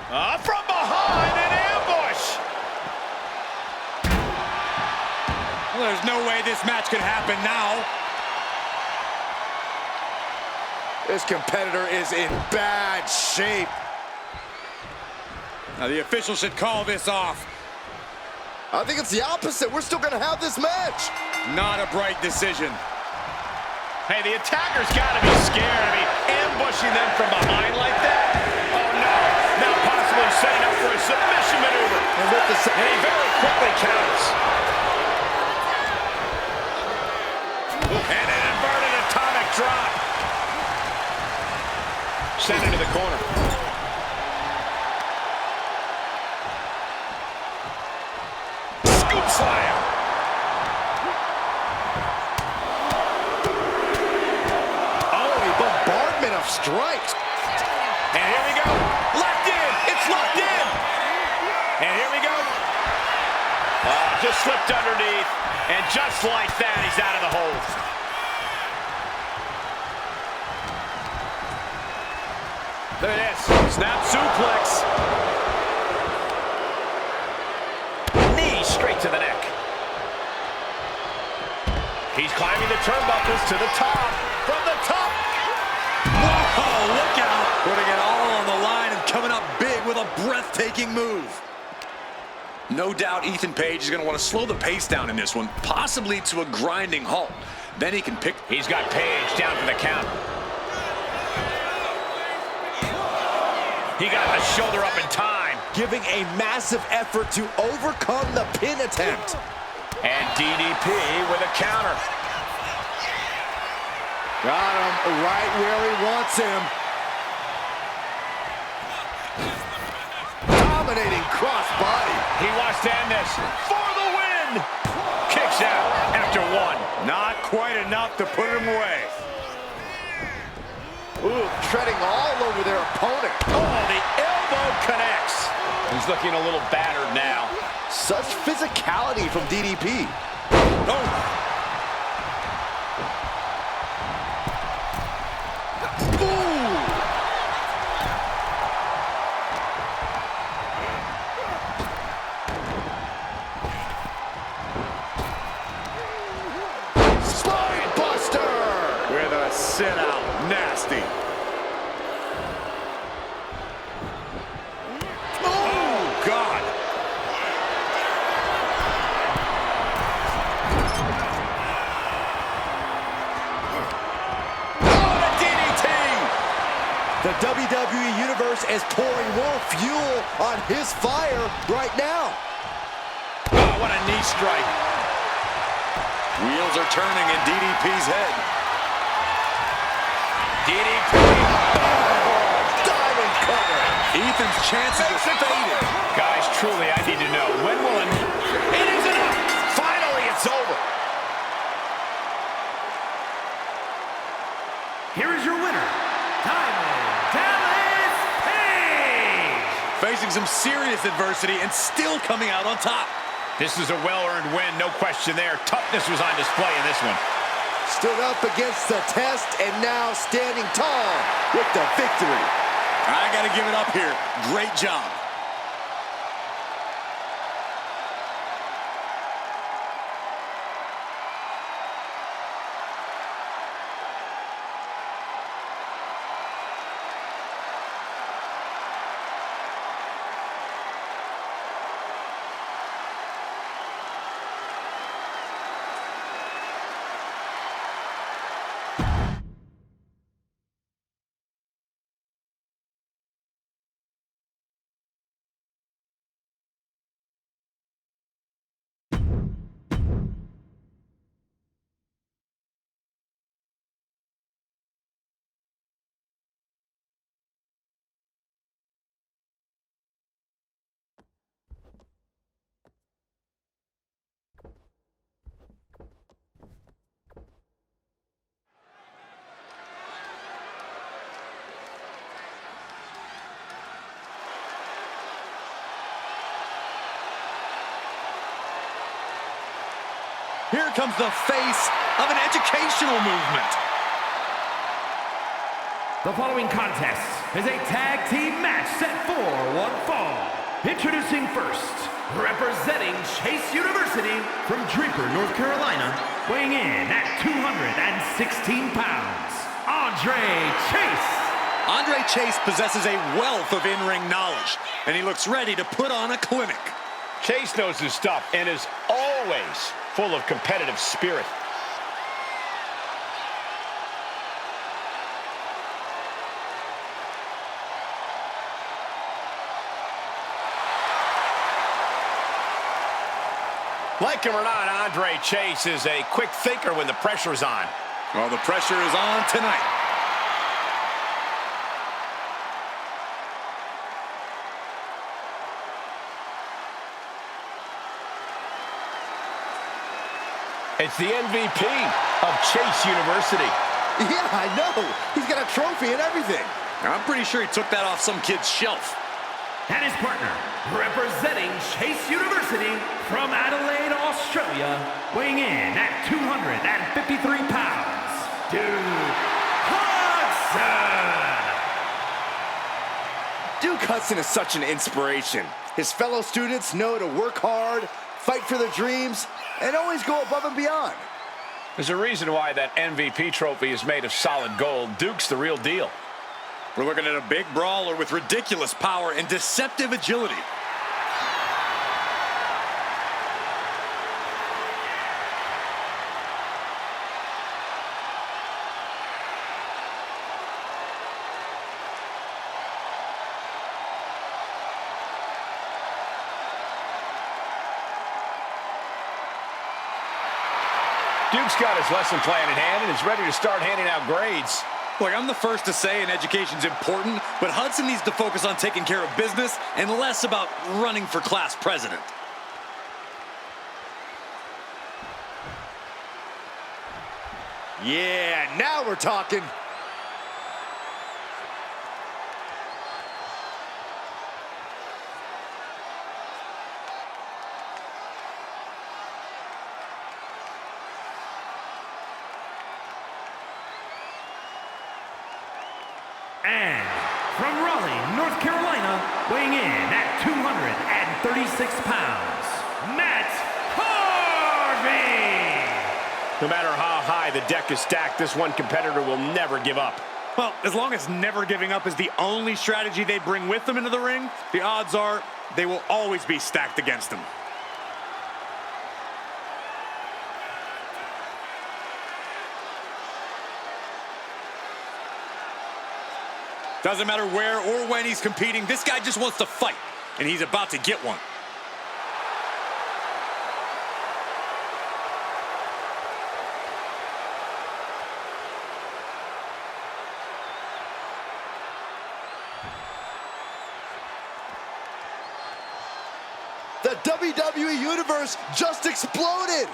From behind, an ambush. Well, there's no way this match could happen now. This competitor is in bad shape. Now the official should call this off. I think it's the opposite. We're still going to have this match. Not a bright decision. Hey, the attacker's got to be scared. I mean, ambushing them from behind like that? Oh, no. Now possibly setting up for a submission maneuver. And he very quickly counters. And an inverted atomic drop. Sent into the corner. Scoop slam. Of strikes. And here we go. Locked in. It's locked in. And here we go. Just slipped underneath. And just like that, he's out of the hold. Look at this. Snap suplex. Knee straight to the neck. He's climbing the turnbuckles to the top. From the top. Whoa, look out! Putting it all on the line and coming up big with a breathtaking move. No doubt Ethan Page is going to want to slow the pace down in this one, possibly to a grinding halt. Then he can pick. He's got Page down for the count. He got the shoulder up in time. Giving a massive effort to overcome the pin attempt. And DDP with a counter. Got him right where he wants him. Dominating crossbody. He wants to end this for the win. Kicks out after one. Not quite enough to put him away. Ooh, treading all over their opponent. Oh, the elbow connects. He's looking a little battered now. Such physicality from DDP. Oh. Sit out. Nasty. Oh, God. Oh, the DDT! The WWE Universe is pouring more fuel on his fire right now. Oh, what a knee strike. Wheels are turning in DDP's head. DDP. Diamond cover. Ethan's chances are faded. Guys, truly, I need to know. When will it is enough. Finally, it's over. Here is your winner, Diamond Dallas Page. Facing some serious adversity and still coming out on top. This is a well-earned win, no question there. Toughness was on display in this one. Stood up against the test and now standing tall with the victory. I got to give it up here. Great job. Here comes the face of an educational movement. The following contest is a tag team match set for one fall. Introducing first, representing Chase University from Draper, North Carolina, weighing in at 216 pounds, Andre Chase. Andre Chase possesses a wealth of in-ring knowledge, and he looks ready to put on a clinic. Chase knows his stuff and is always full of competitive spirit. Like him or not, Andre Chase is a quick thinker when the pressure's on. Well, the pressure is on tonight. It's the MVP of Chase University. Yeah, I know. He's got a trophy and everything. I'm pretty sure he took that off some kid's shelf. And his partner, representing Chase University from Adelaide, Australia, weighing in at 253 pounds, Duke Hudson. Duke Hudson is such an inspiration. His fellow students know to work hard, fight for their dreams, and always go above and beyond. There's a reason why that MVP trophy is made of solid gold. Duke's the real deal. We're looking at a big brawler with ridiculous power and deceptive agility. Duke's got his lesson plan in hand and is ready to start handing out grades. Look, I'm the first to say an education's important, but Hudson needs to focus on taking care of business and less about running for class president. Yeah, now we're talking. And from Raleigh, North Carolina, weighing in at 236 pounds, Matt Harvey. No matter how high the deck is stacked, this one competitor will never give up. Well, as long as never giving up is the only strategy they bring with them into the ring, the odds are they will always be stacked against them. Doesn't matter where or when he's competing, this guy just wants to fight, and he's about to get one. The WWE Universe just exploded.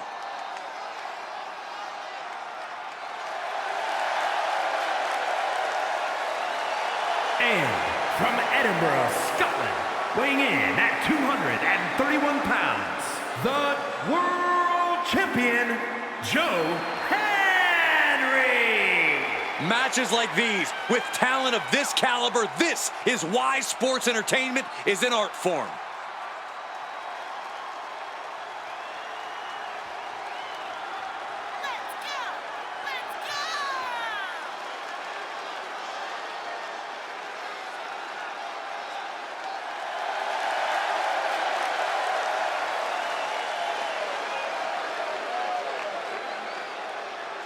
And from Edinburgh, Scotland, weighing in at 231 pounds, the World Champion, Joe Henry. Matches like these, with talent of this caliber, this is why sports entertainment is an art form.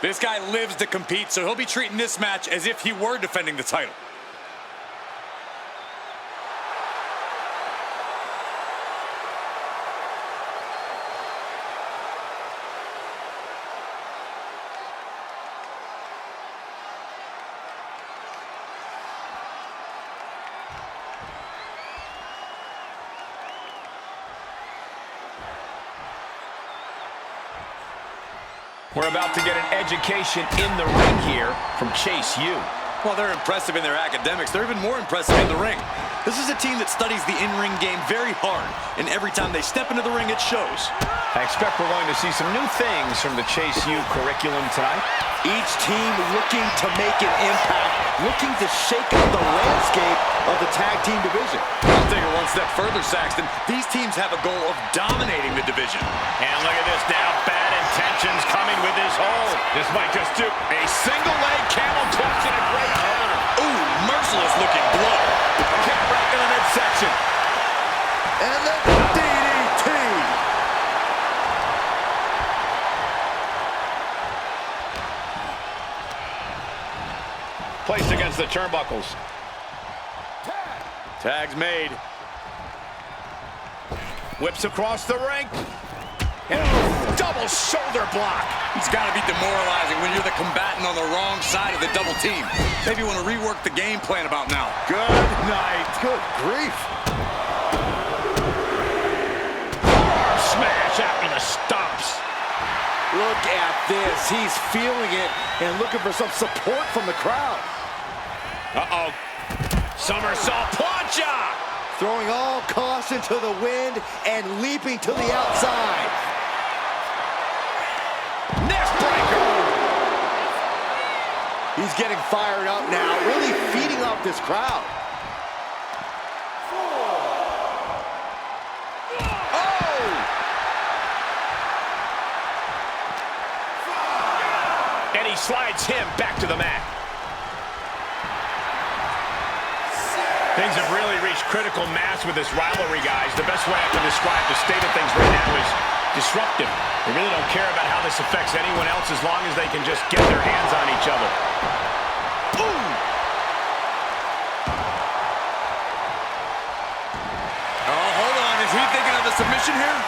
This guy lives to compete, so he'll be treating this match as if he were defending the title. We're about to get an education in the ring here from Chase U. While they're impressive in their academics, they're even more impressive in the ring. This is a team that studies the in-ring game very hard, and every time they step into the ring, it shows. I expect we're going to see some new things from the Chase U curriculum tonight. Each team looking to make an impact, looking to shake up the landscape of the tag team division. I'll take it one step further, Saxton. These teams have a goal of dominating the division. And look at this now. Bad intentions coming with this hold. This might just do a single leg camel clutch and a great counter. Ooh, merciless looking blow. Kick back in the midsection. And the DDT. Placed against the turnbuckles. Tag's made. Whips across the ring. And a double shoulder block. It's got to be demoralizing when you're the combatant on the wrong side of the double team. Maybe you want to rework the game plan about now. Good night. Good grief. Smash after the stomps. Look at this. He's feeling it and looking for some support from the crowd. Uh-oh. Somersault plancha. Throwing all caution to the wind and leaping to the outside. Neck breaker. He's getting fired up now, really feeding off this crowd. And he slides him back to the mat. Things have really reached critical mass with this rivalry, guys. The best way I can describe the state of things right now is disruptive. They really don't care about how this affects anyone else as long as they can just get their hands on each other. Ooh! Oh, hold on. Is he thinking of the submission here?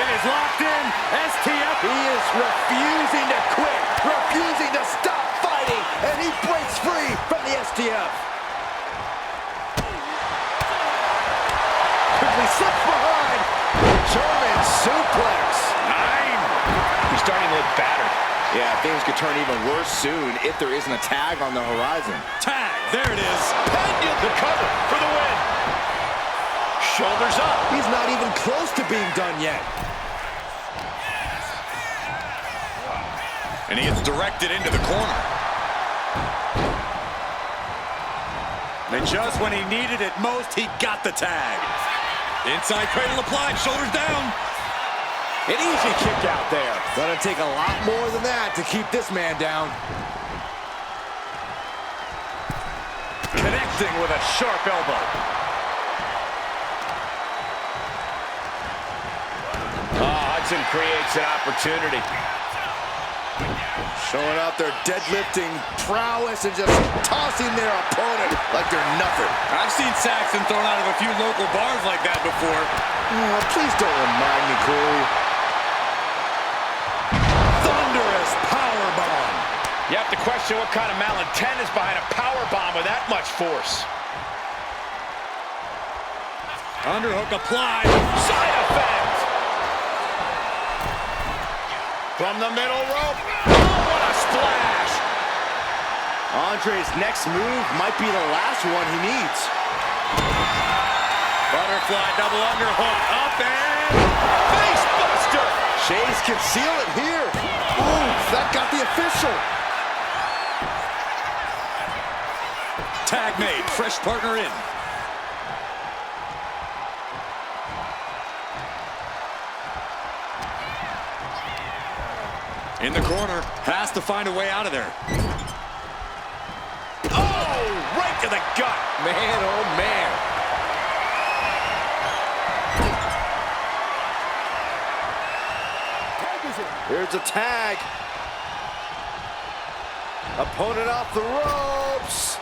It is locked in. STF. He is refusing to quit, refusing to stop fighting, and he breaks free from the STF. Quickly slips behind. German suplex. 9. He's starting to look battered. Yeah, things could turn even worse soon if there isn't a tag on the horizon. Tag. There it is. Pena the cover for the win. Shoulders up. He's not even close to being done yet. And he gets directed into the corner. And just when he needed it most, he got the tag. Inside cradle applied, shoulders down. An easy kick out there. Gonna take a lot more than that to keep this man down. Connecting with a sharp elbow. Hudson creates an opportunity. Showing out their deadlifting prowess and just tossing their opponent like they're nothing. I've seen Saxton thrown out of a few local bars like that before. Oh, please don't remind me, Corey. Thunderous powerbomb. You have to question what kind of malintent is behind a power bomb with that much force. Underhook applied. Side effect. From the middle rope. Oh, what a splash. Andre's next move might be the last one he needs. Butterfly double underhook. Up and Face buster. Chase can seal it here. Ooh, that got the official. tag made. Fresh partner in. In the corner, has to find a way out of there. Oh, right to the gut. Man, oh man. Here's a tag. Opponent off the ropes.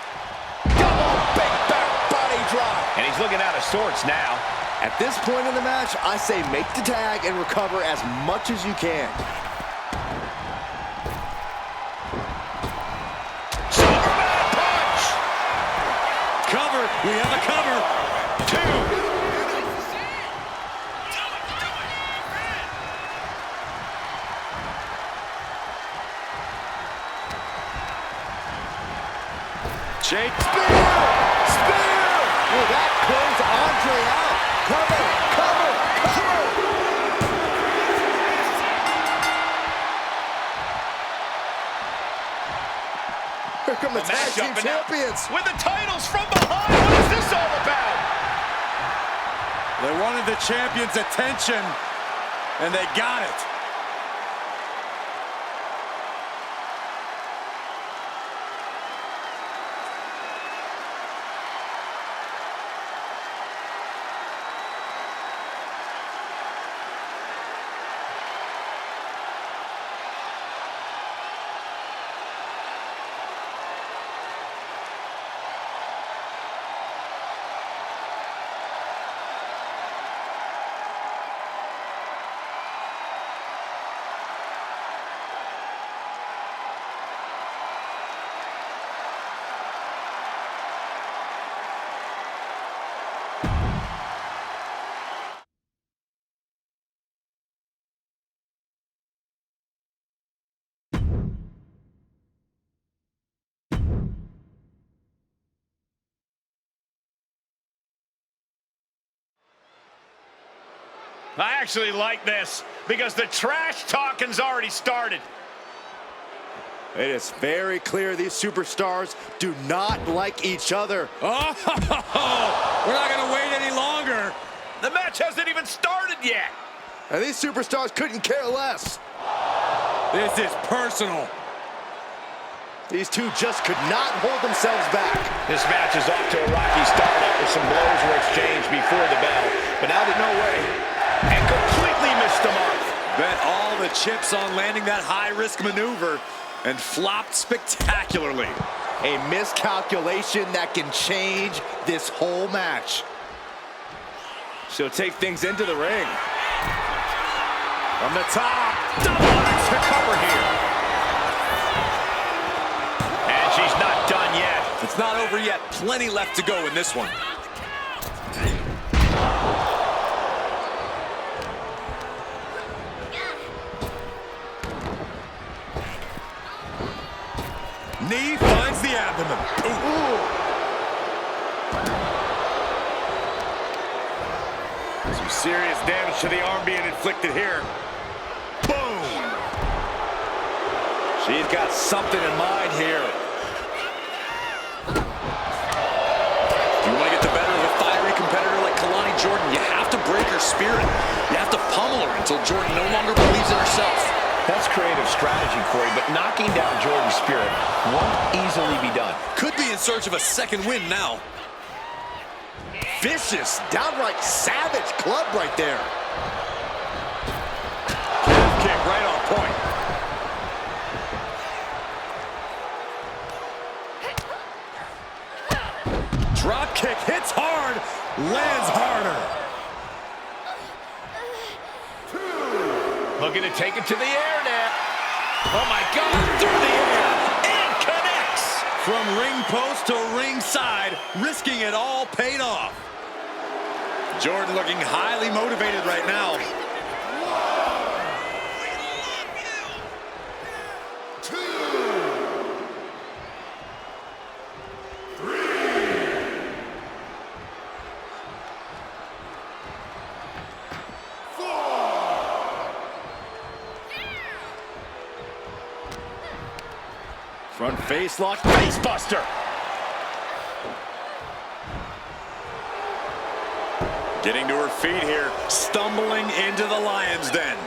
Double big back body drop. And he's looking out of sorts now. At this point in the match, I say make the tag and recover as much as you can. Superman punch. Cover. We have a cover. 2. Jake. Spear! Spear! Andre out. Cover, cover, cover. Here come the tag team champions. With the titles from behind. What is this all about? They wanted the champion's attention, and they got it. I actually like this because the trash talking's already started. It is very clear these superstars do not like each other. Oh, we're not going to wait any longer. The match hasn't even started yet. And these superstars couldn't care less. This is personal. These two just could not hold themselves back. This match is off to a rocky start after some blows were exchanged before the bell. But now there's no way. And completely missed the mark. Bet all the chips on landing that high-risk maneuver and flopped spectacularly. A miscalculation that can change this whole match. She'll take things into the ring. From the top. Double axe to cover here. And she's not done yet. It's not over yet. Plenty left to go in this one. Knee finds the abdomen. Ooh. Some serious damage to the arm being inflicted here. Boom! She's got something in mind here. If you want to get the better of a fiery competitor like Kelani Jordan, you have to break her spirit. You have to pummel her until Jordan no longer believes in herself. That's creative strategy, Corey, but knocking down Jordan's spirit won't easily be done. Could be in search of a second win now. Vicious, downright savage club right there. Calf kick right on point. Drop kick hits hard, lands harder. Looking to take it to the air now. Oh my God, through the air, and connects. From ring post to ringside, risking it all paid off. Jordan looking highly motivated right now. Front face lock, Face buster. Getting to her feet here, stumbling into the Lion's Den.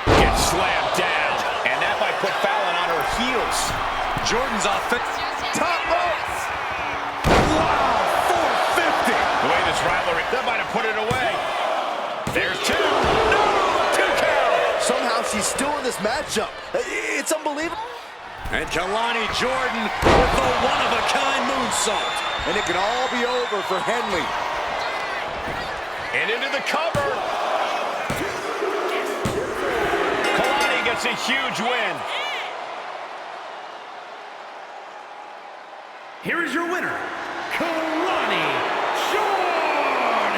Gets slammed down, and that might put Fallon on her heels. Jordan's offense. top rope. Wow, 450. The way this rivalry, that might have put it away. There's two. No, 2 count. Somehow she's still in this matchup. It's unbelievable. And Kelani Jordan with the one-of-a-kind moonsault. And it can all be over for Henley. And into the cover. Kelani gets a huge win. Here is your winner, Kelani Jordan.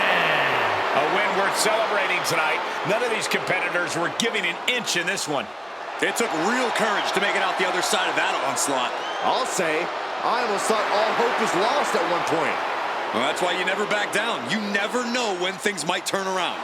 A win worth celebrating tonight. None of these competitors were giving an inch in this one. It took real courage to make it out the other side of that onslaught. I'll say I almost thought all hope was lost at one point. Well, that's why you never back down. You never know when things might turn around.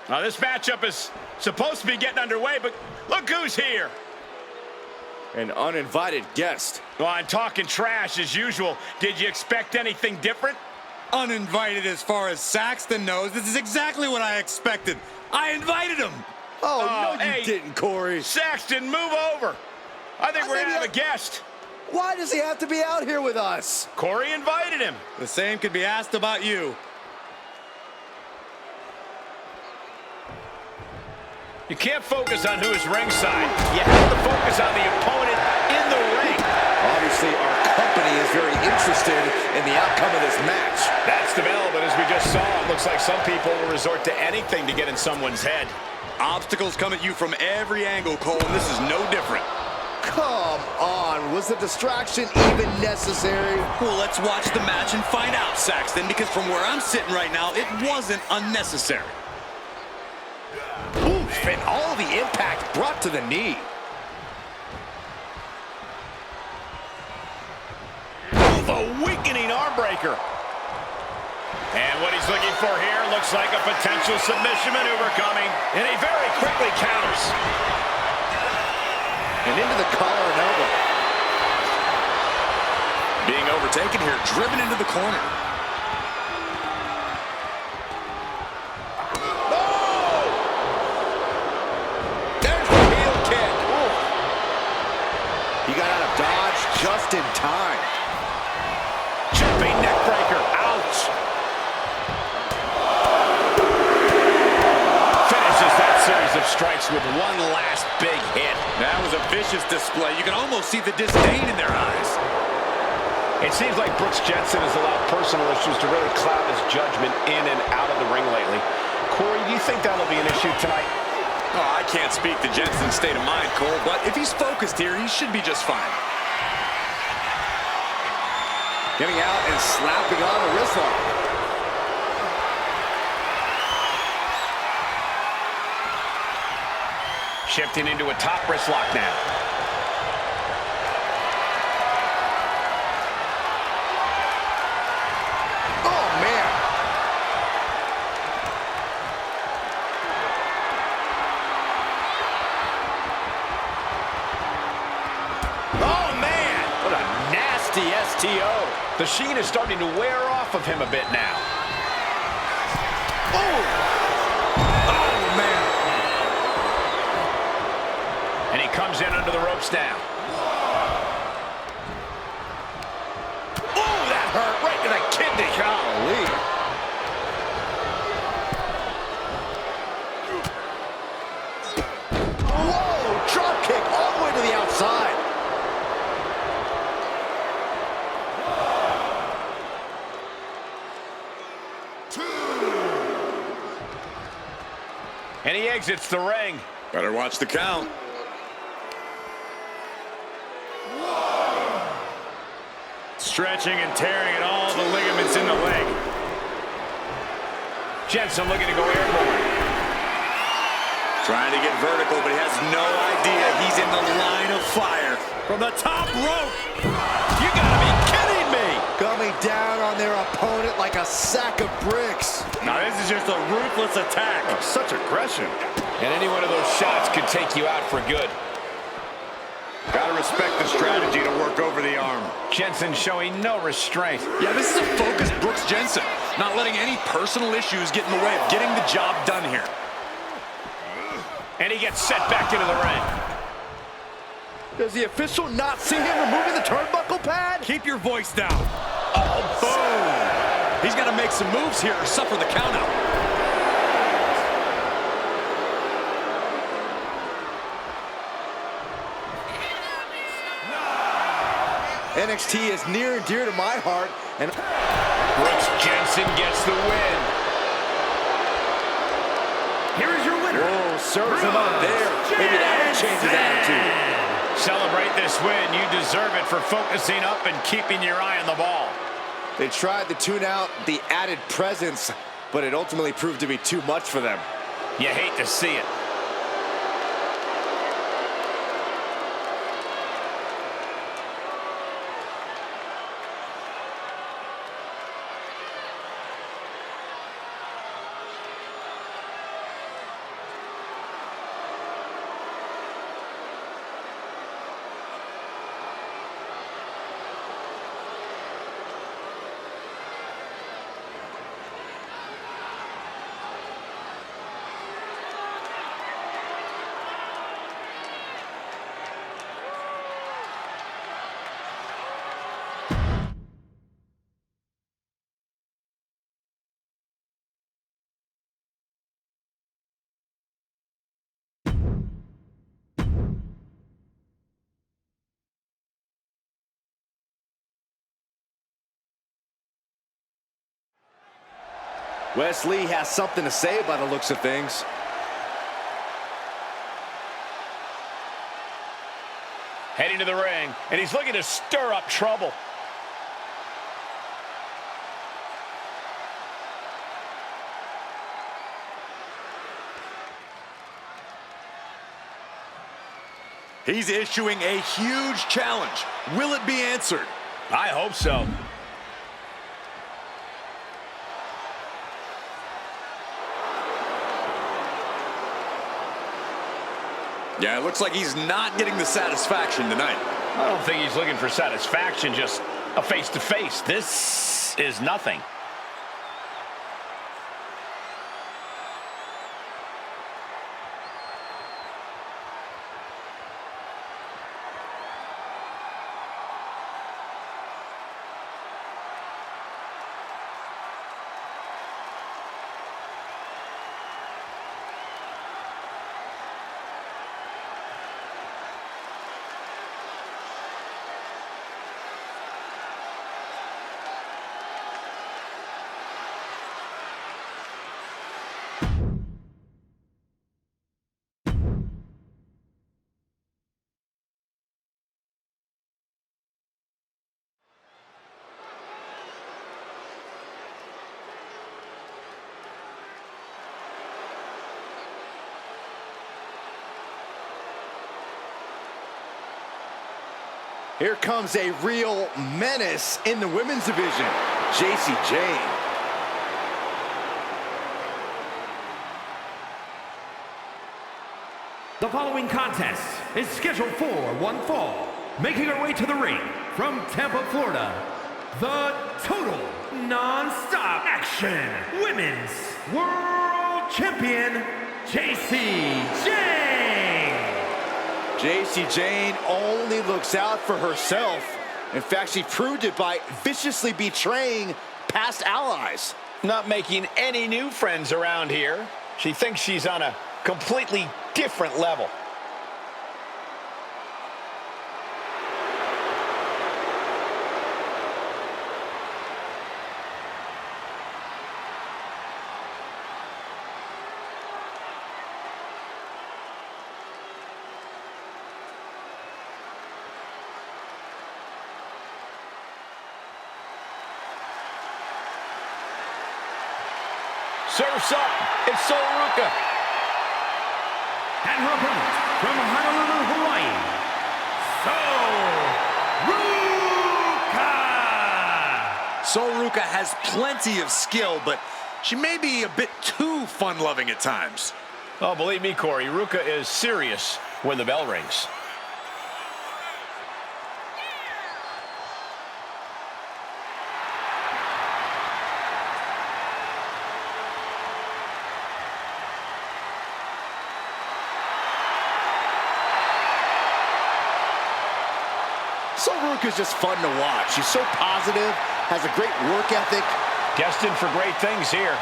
Now this matchup is supposed to be getting underway, but look who's here. An uninvited guest. Well, I'm talking trash as usual. Did you expect anything different? Uninvited as far as Saxton knows. This is exactly what I expected. I invited him. Oh, no, hey, you didn't, Corey. Saxton, move over. I think we're going to have a guest. Why does he have to be out here with us? Corey invited him. The same could be asked about you. You can't focus on who is ringside. You have to focus on the opponent in the ring. Obviously, our company is very interested in the outcome of this match. That's development, as we just saw. It looks like some people will resort to anything to get in someone's head. Obstacles come at you from every angle, Cole, and this is no different. Come on, was the distraction even necessary? Well, let's watch the match and find out, Saxton, because from where I'm sitting right now, it wasn't unnecessary. Oof, and all the impact brought to the knee. The weakening arm breaker. And what he's looking for here looks like a potential submission maneuver coming. And he very quickly counters. And into the collar and elbow. Being overtaken here, driven into the corner. Just in time. Jumping neck breaker. Ouch. Finishes that series of strikes with one last big hit. That was a vicious display. You can almost see the disdain in their eyes. It seems like Brooks Jensen has allowed personal issues to really cloud his judgment in and out of the ring lately. Corey, do you think that'll be an issue tonight? Oh, I can't speak to Jensen's state of mind, Cole, but if he's focused here, he should be just fine. Getting out and slapping on the wrist lock. Shifting into a top wrist lock now. Oh, man. Oh, man. What a nasty STO. The sheen is starting to wear off of him a bit now. Oh, man. And he comes in under the ropes now. Oh, that hurt right to the kidney. Golly. Whoa, drop kick all the way to the outside. And he exits the ring. Better watch the count. Stretching and tearing at all the ligaments in the leg. Jensen looking to go airborne. Trying to get vertical, but he has no idea he's in the line of fire. From the top rope. You gotta be kidding me. Coming down on their opponent like a sack of bricks. Now this is just a ruthless attack. Such aggression. And any one of those shots could take you out for good. Gotta respect the strategy to work over the arm. Jensen showing no restraint. Yeah, this is a focused Brooks Jensen. Not letting any personal issues get in the way of getting the job done here. And he gets set back into the ring. Does the official not see him removing the turnbuckle pad? Keep your voice down. Oh, boom. He's got to make some moves here or suffer the countout. NXT is near and dear to my heart, and Brooks Jensen gets the win. Here is your winner. whoa, serves him up there. Maybe that'll change his attitude. Celebrate this win. You deserve it for focusing up and keeping your eye on the ball. They tried to tune out the added presence, but it ultimately proved to be too much for them. You hate to see it. Wes Lee has something to say by the looks of things. Heading to the ring, and he's looking to stir up trouble. He's issuing a huge challenge. Will it be answered? I hope so. Yeah, it looks like he's not getting the satisfaction tonight. I don't think he's looking for satisfaction, just a face-to-face. This is nothing. Here comes a real menace in the women's division, Jacy Jayne. The following contest is scheduled for one fall. Making her way to the ring from Tampa, Florida, the Total Non-Stop Action Women's World Champion, Jacy Jayne. Jacy Jayne only looks out for herself. In fact, she proved it by viciously betraying past allies. Not making any new friends around here. She thinks she's on a completely different level. Surf's up. It's Sol Ruca. And her opponent from Honolulu, Hawaii, Sol Ruca. Sol Ruca has plenty of skill, but she may be a bit too fun-loving at times. Oh, believe me, Corey, Ruca is serious when the bell rings. Sol Ruca is just fun to watch. She's so positive, has a great work ethic. Destined for great things here.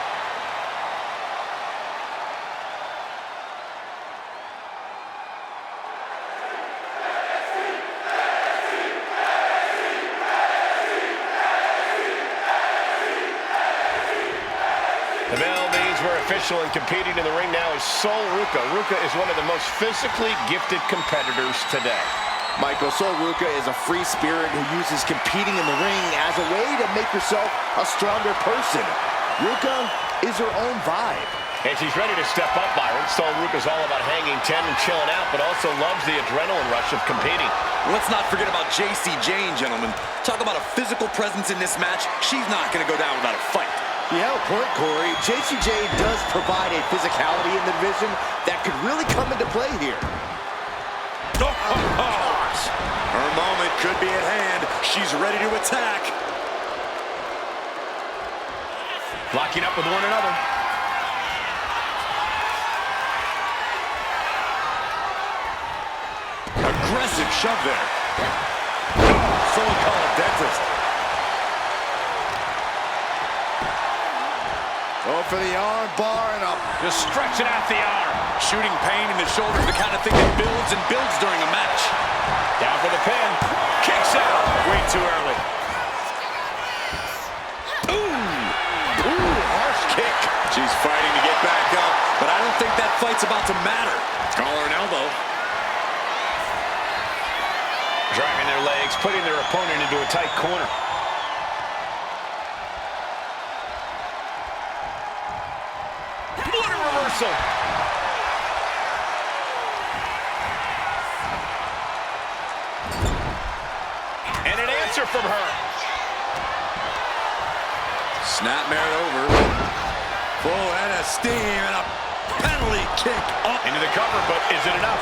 The bell means we're official, and competing in the ring now is Sol Ruca. Ruca is one of the most physically gifted competitors today. Michael, Sol Ruca is a free spirit who uses competing in the ring as a way to make herself a stronger person. Ruca is her own vibe. And she's ready to step up, Byron. Sol Ruca's all about hanging 10 and chilling out, but also loves the adrenaline rush of competing. Let's not forget about Jacy Jayne, gentlemen. Talk about a physical presence in this match. She's not going to go down without a fight. You have a point, Corey. Jacy Jayne does provide a physicality in the division that could really come into play here. Her moment could be at hand. She's ready to attack. Locking up with one another. Aggressive shove there. Someone call a dentist. Go for the arm bar and up. Just stretching out the arm. Shooting pain in the shoulder is the kind of thing that builds and builds during a match. Down for the pin. Kicks out. Way too early. Ooh, harsh kick. She's fighting to get back up, but I don't think that fight's about to matter. Call her an elbow. Driving their legs, putting their opponent into a tight corner. What a reversal! And an answer from her. Snapmare over. Full head of steam and a penalty kick up. Into the cover, but is it enough?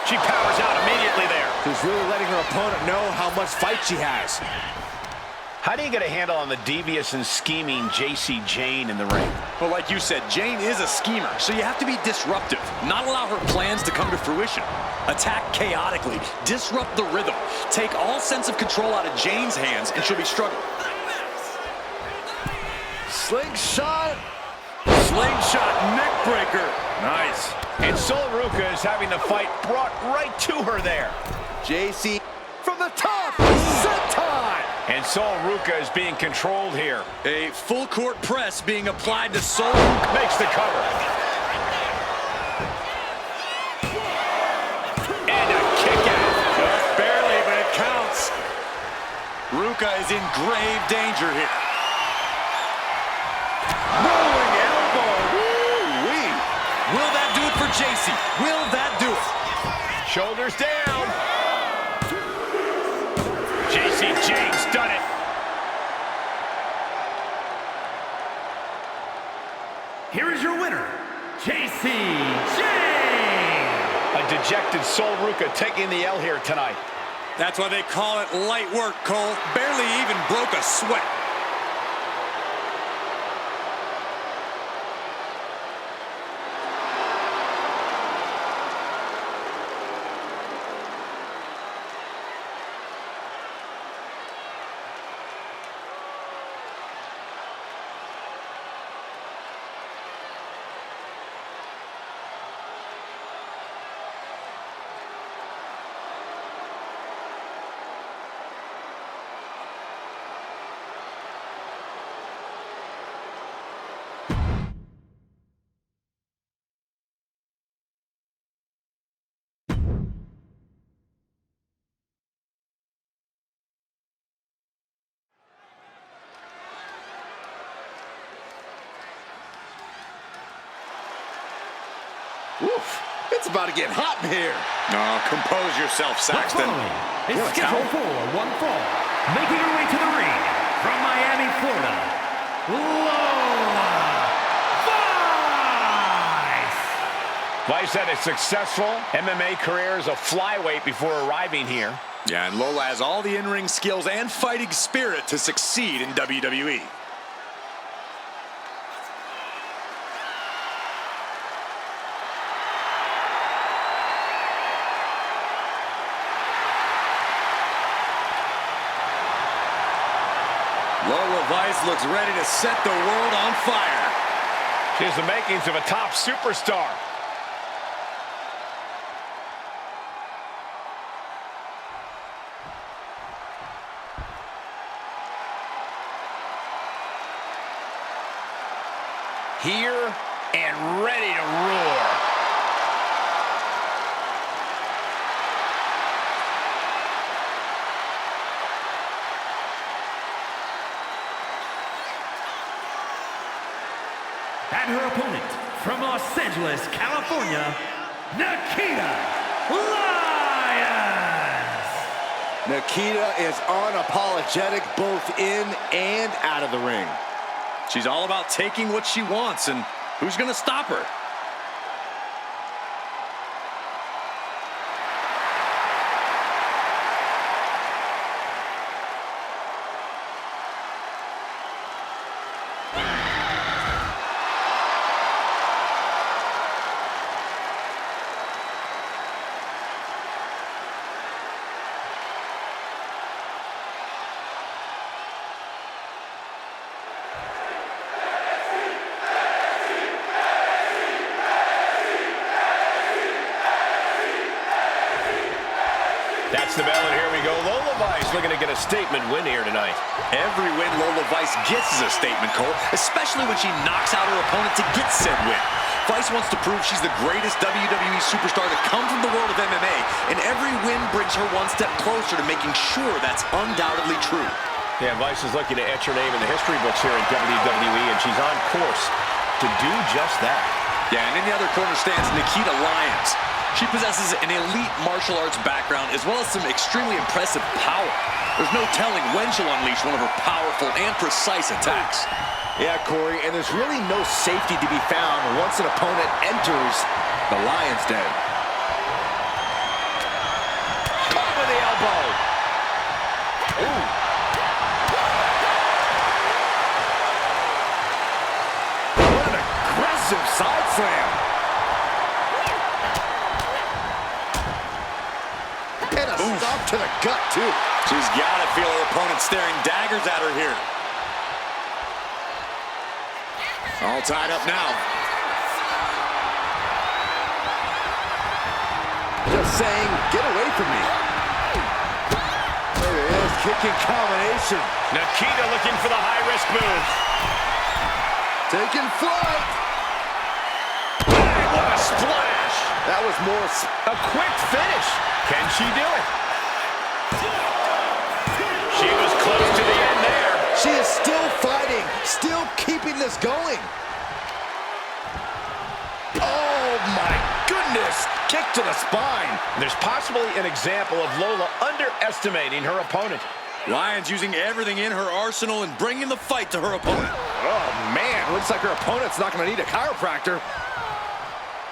She powers out immediately there. She's really letting her opponent know how much fight she has. How do you get a handle on the devious and scheming Jacy Jayne in the ring? Well, like you said, Jayne is a schemer, so you have to be disruptive. Not allow her plans to come to fruition. Attack chaotically. Disrupt the rhythm. Take all sense of control out of Jayne's hands, and she'll be struggling. Slingshot. Slingshot neckbreaker. Nice. And Sol Ruca is having the fight brought right to her there. Jacy from the top. Senton. And Sol Ruca is being controlled here. A full court press being applied to Sol. Makes the cover. And a kick out. Just barely, but it counts. Ruca is in grave danger here. Rolling elbow. Woo-wee. Will that do it for Jacy? Will that do it? Shoulders down. Jacy Jayne's done it. Here is your winner, Jacy Jayne. A dejected Sol Ruca taking the L here tonight. That's why they call it light work, Cole. Barely even broke a sweat. Oof, it's about to get hot in here. No, compose yourself, The Saxton. following is You want a scheduled for one fall. Making her way to the ring from Miami, Florida, Lola Vice. Vice had a successful MMA career as a flyweight before arriving here. Yeah, and Lola has all the in-ring skills and fighting spirit to succeed in WWE. Lola Vice looks ready to set the world on fire. She has the makings of a top superstar. Here and ready to roar. And her opponent from Los Angeles, California, Nikkita Lyons. Nikkita is unapologetic both in and out of the ring. She's all about taking what she wants, and who's going to stop her? strikes the bell, and here we go. Lola Vice looking to get a statement win here tonight. Every win Lola Vice gets is a statement, Cole, especially when she knocks out her opponent to get said win. Vice wants to prove she's the greatest WWE superstar to come from the world of MMA, and every win brings her one step closer to making sure that's undoubtedly true. Yeah, Vice is looking to etch her name in the history books here in WWE, and she's on course to do just that. Yeah, and in the other corner stands Nikita Lyons. She possesses an elite martial arts background as well as some extremely impressive power. There's no telling when she'll unleash one of her powerful and precise attacks. Yeah, Corey, and there's really no safety to be found once an opponent enters the Lion's Den. Caught with the elbow. Ooh. What an aggressive side slam. And a stomp to the gut, too. She's got to feel her opponent staring daggers at her here. All tied up now. Just saying, get away from me. There it is, kicking combination. Nikita looking for the high-risk move. Taking flight. Hey, what a splash. That was more A quick finish. Can she do it? She was close to the end there. She is still fighting, still keeping this going. Oh my goodness, kick to the spine. There's possibly an example of Lola underestimating her opponent. Lyons using everything in her arsenal and bringing the fight to her opponent. Oh man, looks like her opponent's not going to need a chiropractor.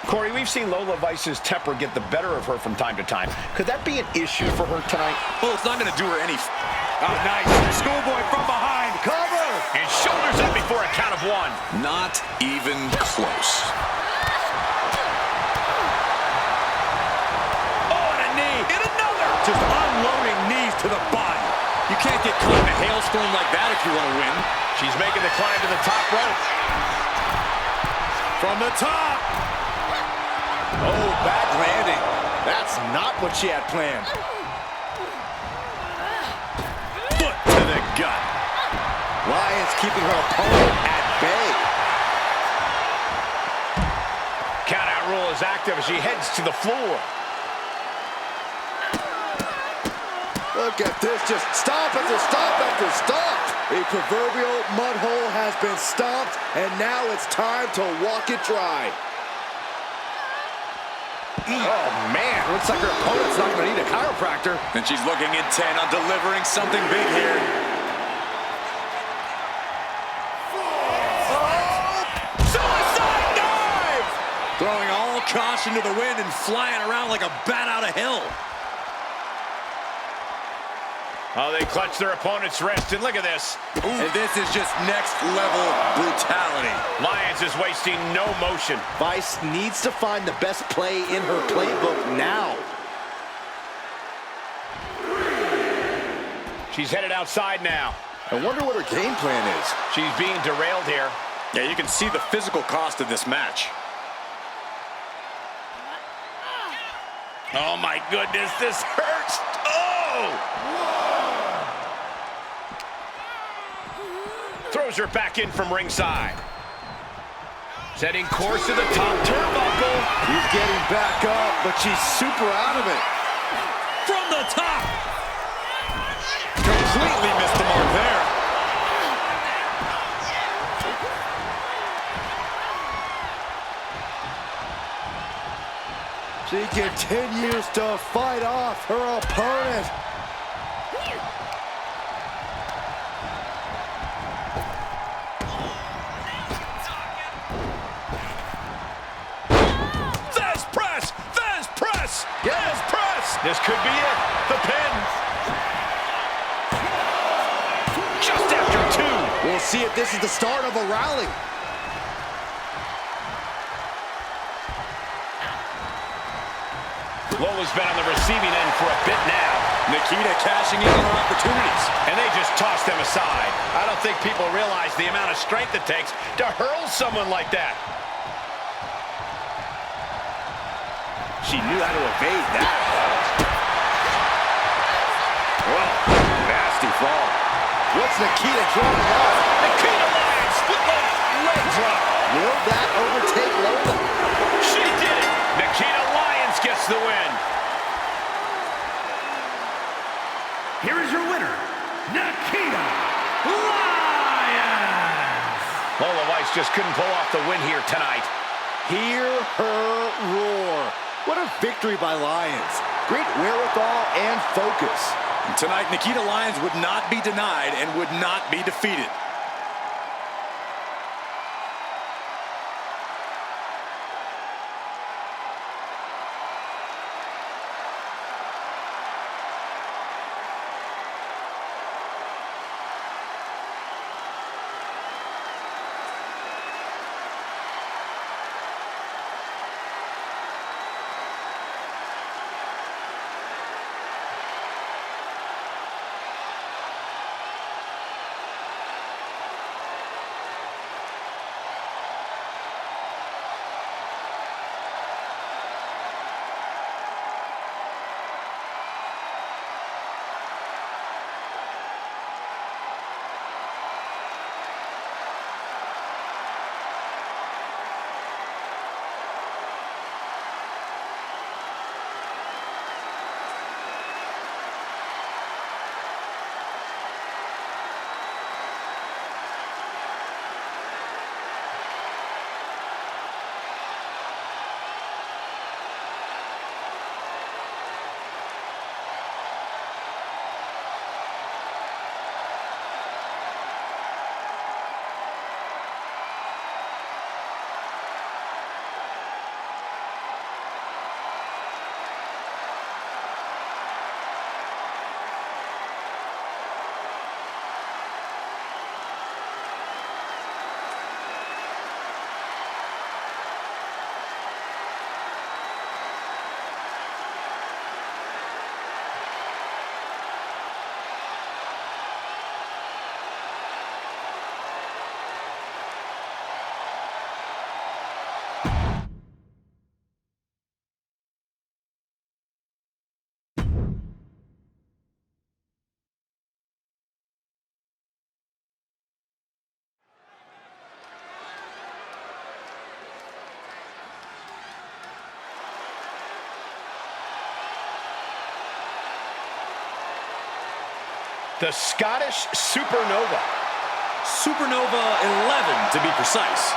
Corey, we've seen Lola Vice's temper get the better of her from time to time. Could that be an issue for her tonight? Well, it's not going to do her any. Oh, nice. Schoolboy from behind. Cover! And shoulders up before a count of one. Not even close. Oh, and a knee. And another. Just unloading knees to the body. You can't get caught in a hailstorm like that if you want to win. She's making the climb to the top rope. From the top. Oh, bad landing. That's not what she had planned. Foot to the gut. Lyons keeping her opponent at bay. Countout rule is active as she heads to the floor. Look at this, just stomp after stomp after stomp. A proverbial mud hole has been stomped, and now it's time to walk it dry. Oh, man, looks like her opponent's not going to need a chiropractor. And she's looking intent on delivering something big here. Suicide dive! Throwing all caution to the wind and flying around like a bat out of hell. Oh, they clutch their opponent's wrist, and look at this. And this is just next level brutality. Lyons is wasting no motion. Vice needs to find the best play in her playbook now. She's headed outside now. I wonder what her game plan is. She's being derailed here. Yeah, you can see the physical cost of this match. Oh, my goodness, this hurts. Oh! Throws her back in from ringside. Setting course to the top turnbuckle. She's getting back up, but she's super out of it. From the top. Completely missed the mark there. She continues to fight off her opponent. Thesz press! Thesz press! Thesz press! This could be it. The pin. Just after two. We'll see if this is the start of a rally. Lola's been on the receiving end for a bit now. Nikita cashing in on her opportunities. And they just toss them aside. I don't think people realize the amount of strength it takes to hurl someone like that. She knew how to evade that. Whoa, nasty fall. What's Nikita drawing up? Nikita Lyons, split leg drop. Will that overtake Lola? She did it. Nikita Lyons gets the win. Here is your winner, Nikita Lyons. Lola Weiss just couldn't pull off the win here tonight. Hear her roar. What a victory by Lyons. Great wherewithal and focus. And tonight, Nikita Lyons would not be denied and would not be defeated. The Scottish Supernova. Supernova 11 to be precise.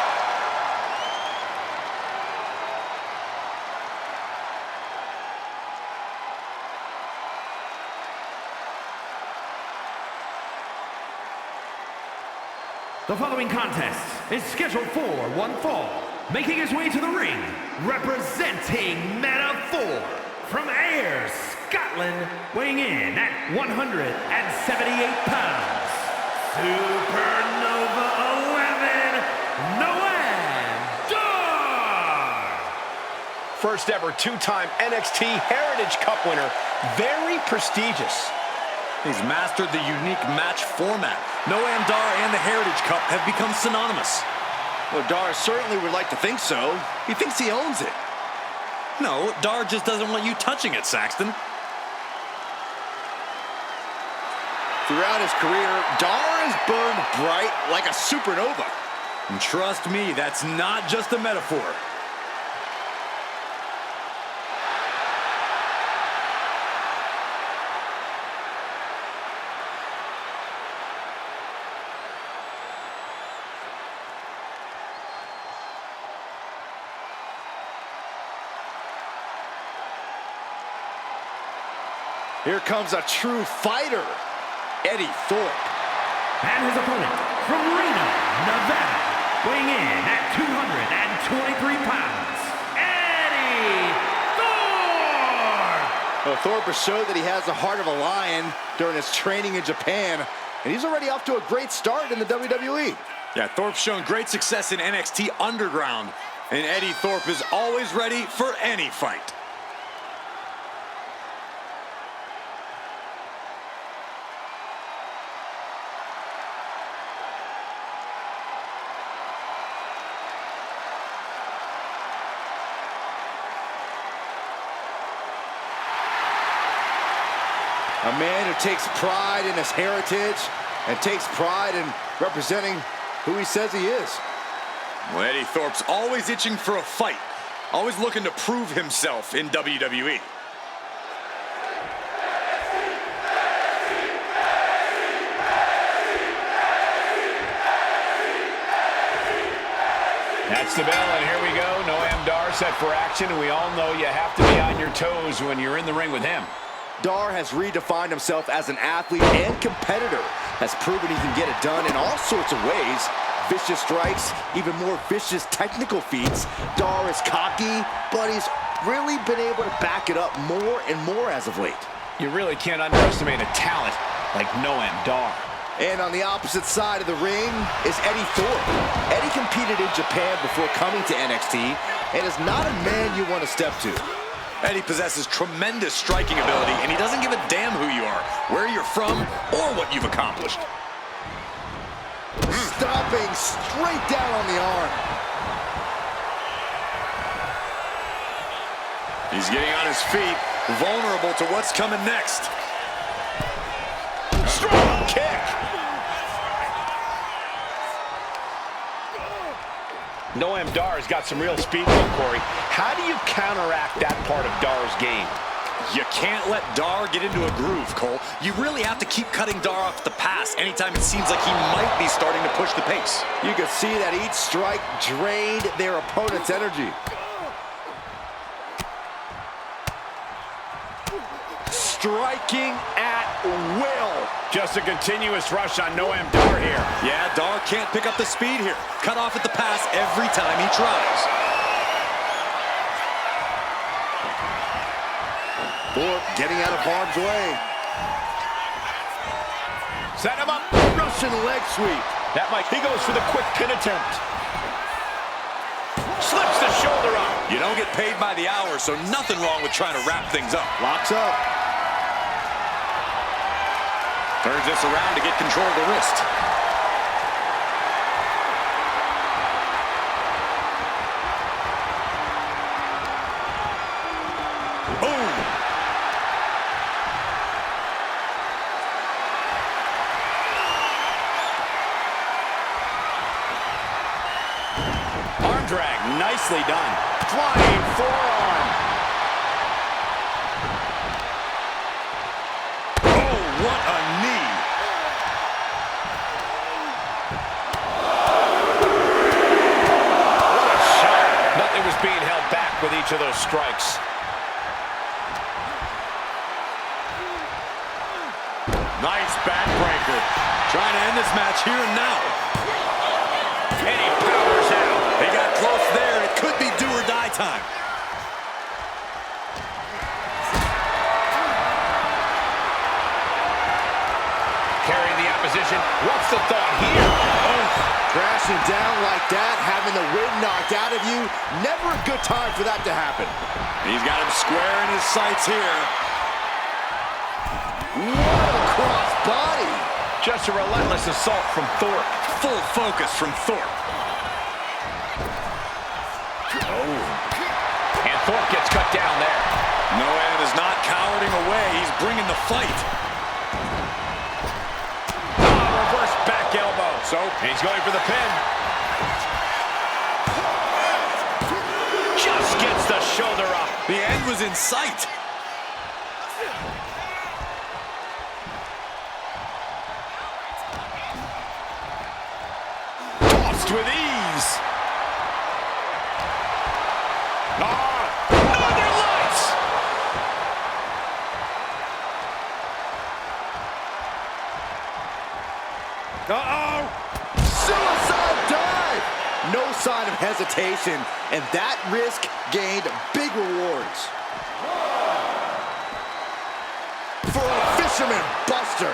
The following contest is scheduled for one fall. Making his way to the ring, representing Meta 4 from Ayr, Scotland, weighing in at 178 pounds. Supernova 11, Noam Dar. First ever two-time NXT Heritage Cup winner. Very prestigious. He's mastered the unique match format. Noam Dar and the Heritage Cup have become synonymous. Well, Dar certainly would like to think so. He thinks he owns it. No, Dar just doesn't want you touching it, Saxton. Throughout his career, Dar has burned bright like a supernova. And trust me, that's not just a metaphor. Here comes a true fighter, Eddie Thorpe. And his opponent from Reno, Nevada, weighing in at 223 pounds, Eddie Thorpe! Well, Thorpe has showed that he has the heart of a lion during his training in Japan, and he's already off to a great start in the WWE. Yeah, Thorpe's shown great success in NXT Underground, and Eddie Thorpe is always ready for any fight. A man who takes pride in his heritage and takes pride in representing who he says he is. Well, Eddie Thorpe's always itching for a fight, always looking to prove himself in WWE. That's the bell, and here we go. Noam Dar set for action, and we all know you have to be on your toes when you're in the ring with him. Dar has redefined himself as an athlete and competitor, has proven he can get it done in all sorts of ways. Vicious strikes, even more vicious technical feats. Dar is cocky, but he's really been able to back it up more and more as of late. You really can't underestimate a talent like Noam Dar. And on the opposite side of the ring is Eddie Thorpe. Eddie competed in Japan before coming to NXT and is not a man you want to step to. Eddie possesses tremendous striking ability, and he doesn't give a damn who you are, where you're from, or what you've accomplished. Stomping straight down on the arm. He's getting on his feet, vulnerable to what's coming next. Strong kick. Noam Dar's got some real speed, though, Corey. How do you counteract that part of Dar's game? You can't let Dar get into a groove, Cole. You really have to keep cutting Dar off the pass anytime it seems like he might be starting to push the pace. You can see that each strike drained their opponent's energy. Striking at will. Just a continuous rush on Noam Dar here. Yeah, Dar can't pick up the speed here. Cut off at the pass every time he tries. Thorpe getting out of harm's way. Set him up. Russian leg sweep. He goes for the quick pin attempt. Slips the shoulder up. You don't get paid by the hour, so nothing wrong with trying to wrap things up. Locks up. Turns this around to get control of the wrist. Boom! Arm drag, nicely done. Flying forearm. Oh, what a knee! What a shot. Nothing was being held back with each of those strikes. Nice backbreaker. Trying to end this match here and now. And he powers out. They got close there. It could be do or die time. Carrying the opposition. What's the thought here? Oh, crashing down like that, having the wind knocked out of you. Never a good time for that to happen. He's got him square in his sights here. What a cross body. Just a relentless assault from Thorpe. Full focus from Thorpe. And Thorpe gets cut down there. Noam is not cowering away. He's bringing the fight. Reverse back elbow. And he's going for the pin. Just gets the shoulder up. The end was in sight. Tossed with ease. Northern Lights. Uh-oh! Suicide dive! No sign of hesitation, and that risk gained big rewards. For a fisherman buster.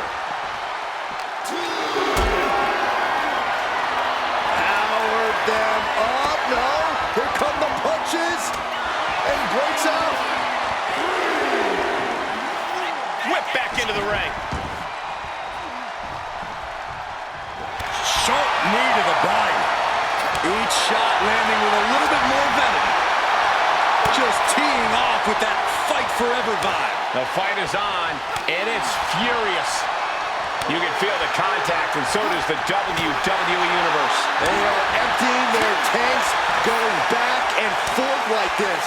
Powered them up. No, here come the punches. And breaks out. Whip back into the ring. Sharp knee to the body. Each shot landing with a little bit more venom. Just teeing off with that fight forever vibe. The fight is on, and it's furious. You can feel the contact, and so does the WWE Universe. They are emptying their tanks, going back and forth like this.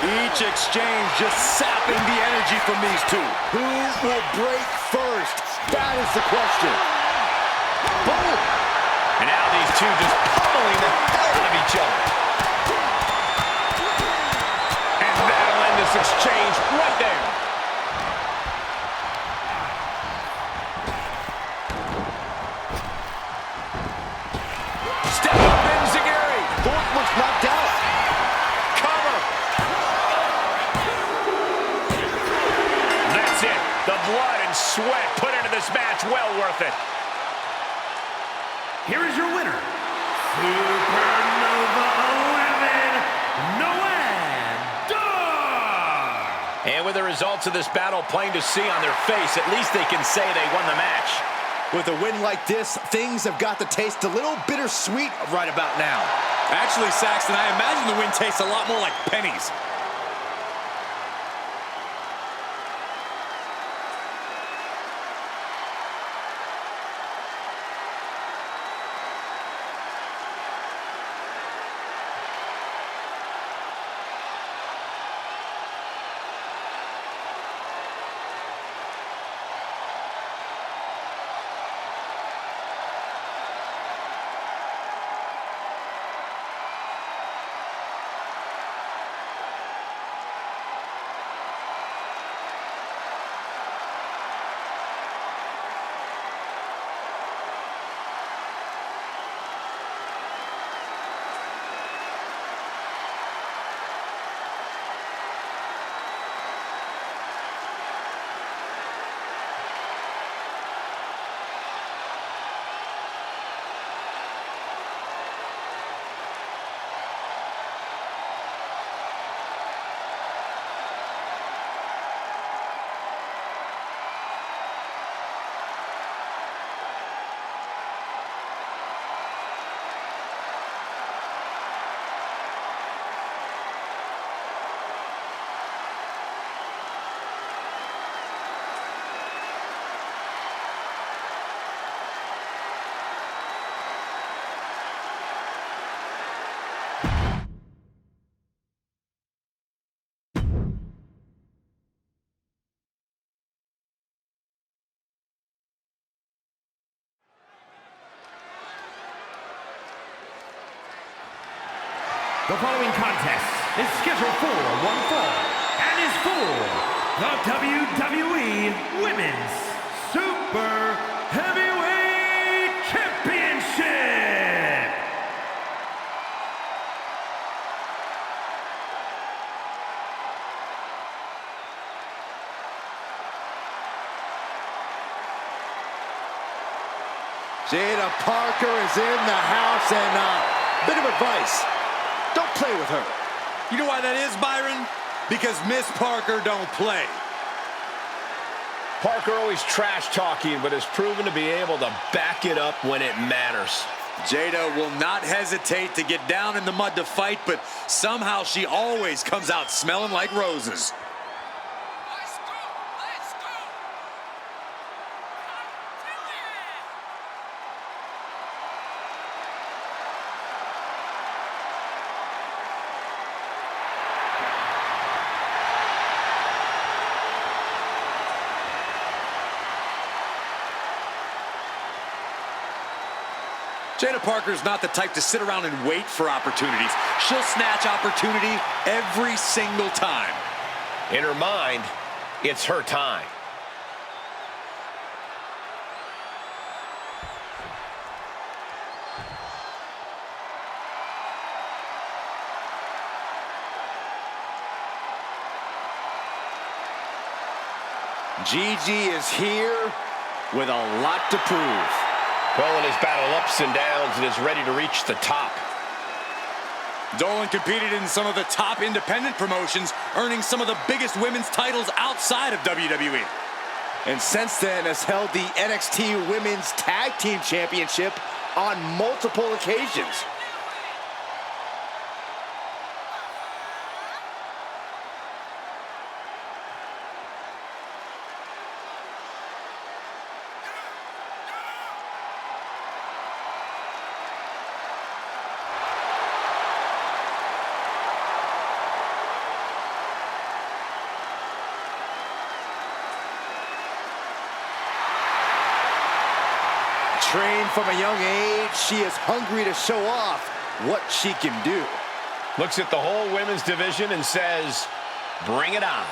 Each exchange just sapping the energy from these two. Who will break first? That is the question. Boom! And now these two just pummeling the hell out of each other. And that'll end this exchange right there. Step up, Enziguri. Thorpe looks knocked out. Cover. That's it. The blood and sweat put into this match, well worth it. Here is your winner, Supernova 11, Noam Dar. And with the results of this battle plain to see on their face, at least they can say they won the match. With a win like this, things have got to taste a little bittersweet right about now. Actually, Saxton, I imagine the win tastes a lot more like pennies. The following contest is scheduled for one fall and is for the WWE Women's Super Heavyweight Championship. Jada Parker is in the house, and bit of advice. Don't play with her. You know why that is, Byron? Because Miss Parker don't play. Parker always trash talking, but has proven to be able to back it up when it matters. Jada will not hesitate to get down in the mud to fight, but somehow she always comes out smelling like roses. Jada Parker's not the type to sit around and wait for opportunities. She'll snatch opportunity every single time. In her mind, it's her time. Gigi is here with a lot to prove. Dolan has battled ups and downs and is ready to reach the top. Dolan competed in some of the top independent promotions, earning some of the biggest women's titles outside of WWE. And since then has held the NXT Women's Tag Team Championship on multiple occasions. Trained from a young age, she is hungry to show off what she can do. Looks at the whole women's division and says, bring it on.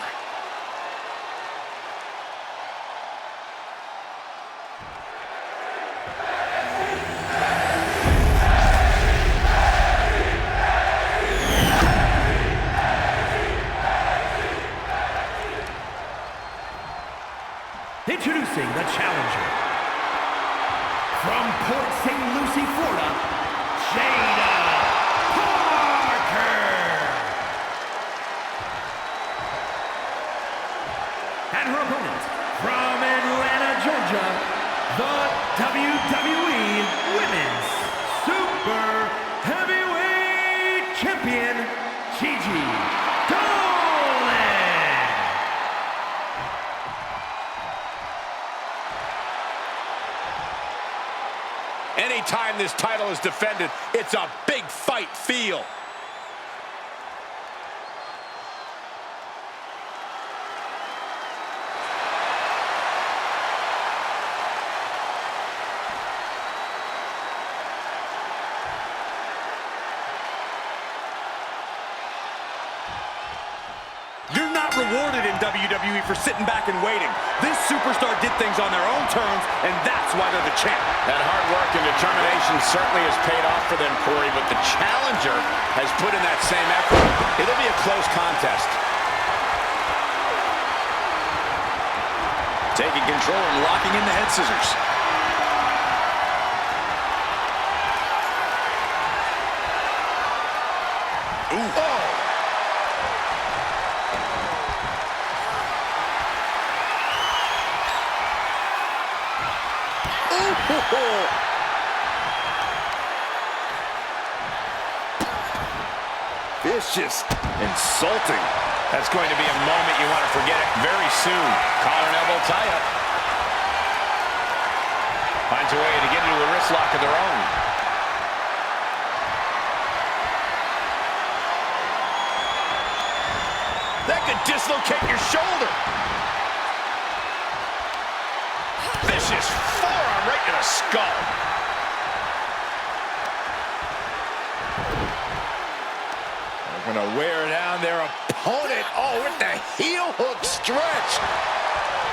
Introducing the challenger, from Port St. Lucie, Florida, Jada Parker. And her opponent, from Atlanta, Georgia, the WWE Women's Super Heavyweight Champion, Gigi Dolan. Anytime this title is defended, it's a big fight feel. You're not rewarded in WWE for sitting back and waiting. This superstar did things on their own terms, and that's why they're the champ. That hard work and determination certainly has paid off for them, Corey, but the challenger has put in that same effort. It'll be a close contest. Taking control and locking in the head scissors. Ooh. Oh. Vicious, insulting. That's going to be a moment you want to forget it very soon. Collar and elbow tie-up. Finds a way to get into a wrist lock of their own. That could dislocate your shoulder. Vicious forearm right to the skull. They're gonna wear down their opponent. Oh, with the heel hook stretch.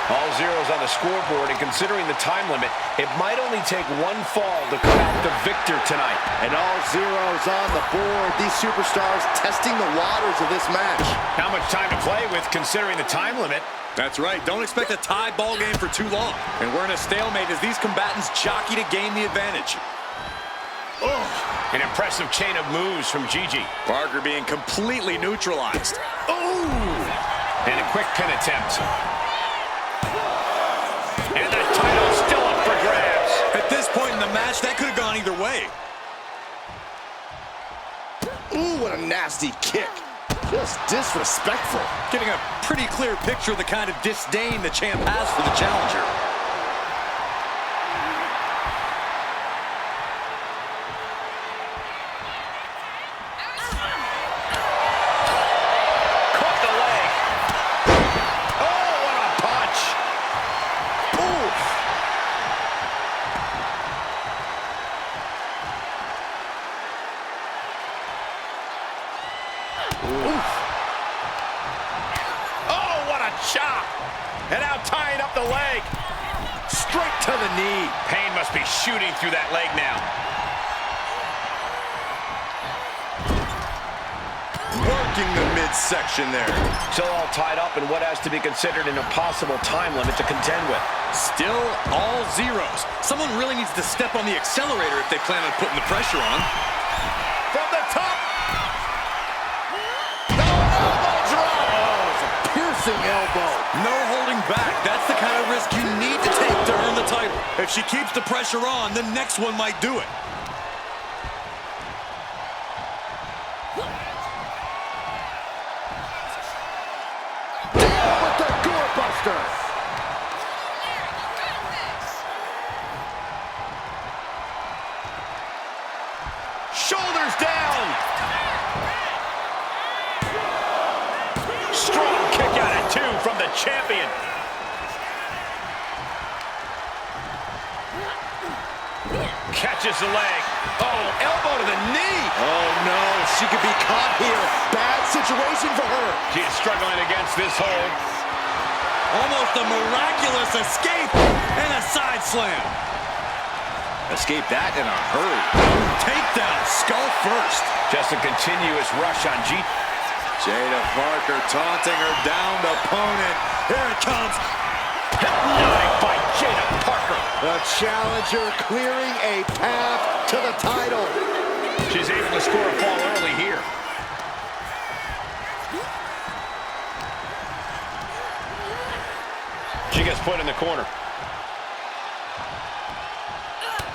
All zeros on the scoreboard, and considering the time limit, it might only take one fall to come out the victor tonight. And all zeros on the board. These superstars testing the waters of this match. Not much time to play with considering the time limit. That's right. Don't expect a tie ball game for too long. And we're in a stalemate as these combatants jockey to gain the advantage. An impressive chain of moves from Gigi. Parker being completely neutralized. And a quick pin attempt. And the title's still up for grabs. At this point in the match, that could have gone either way. Ooh, what a nasty kick. Just disrespectful. Getting a pretty clear picture of the kind of disdain the champ has for the challenger. Caught the leg. Oh, what a punch. Ooh. Oh, what a chop. And now tying up the leg. Straight to the knee. Pain must be shooting through that leg now. Working the midsection there. Still all tied up in what has to be considered an impossible time limit to contend with. Still all zeros. Someone really needs to step on the accelerator if they plan on putting the pressure on. From the top. Piercing elbow. No holding back. That's the kind of risk you need to take to earn the title. If she keeps the pressure on, the next one might do it. With the doorbuster. Shoulders down. Strong kick out at two from the champion. catches the leg. Oh, elbow to the knee. Oh, no. She could be caught here. Bad situation for her. She is struggling against this hold. Almost a miraculous escape and a side slam. Escape that in a hurry. Takedown, skull first. Just a continuous rush on G. Jada Parker taunting her downed opponent. Here it comes. Hypnotic by Jada Parker. The challenger clearing a path to the title. She's able to score a fall early here. She gets put in the corner.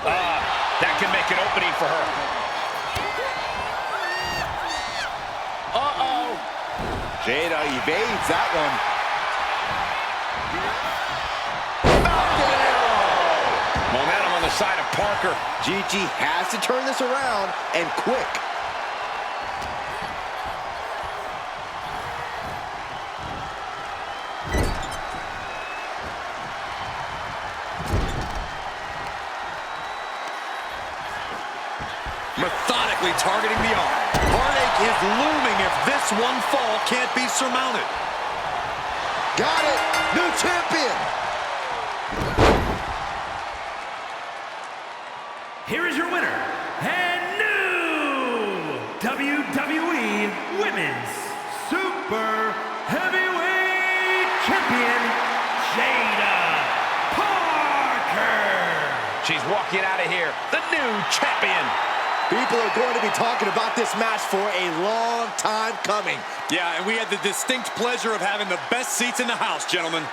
That can make an opening for her. Uh-oh. Jada evades that one. Momentum on the side of Parker. Gigi has to turn this around, and quick. Methodically targeting the arm. Heartache is looming if this one fall can't be surmounted. Got it. New champion. Here is your winner, and new WWE Women's Super Heavyweight Champion, Jada Parker. She's walking out of here, the new champion. People are going to be talking about this match for a long time coming. Yeah, and we had the distinct pleasure of having the best seats in the house, gentlemen.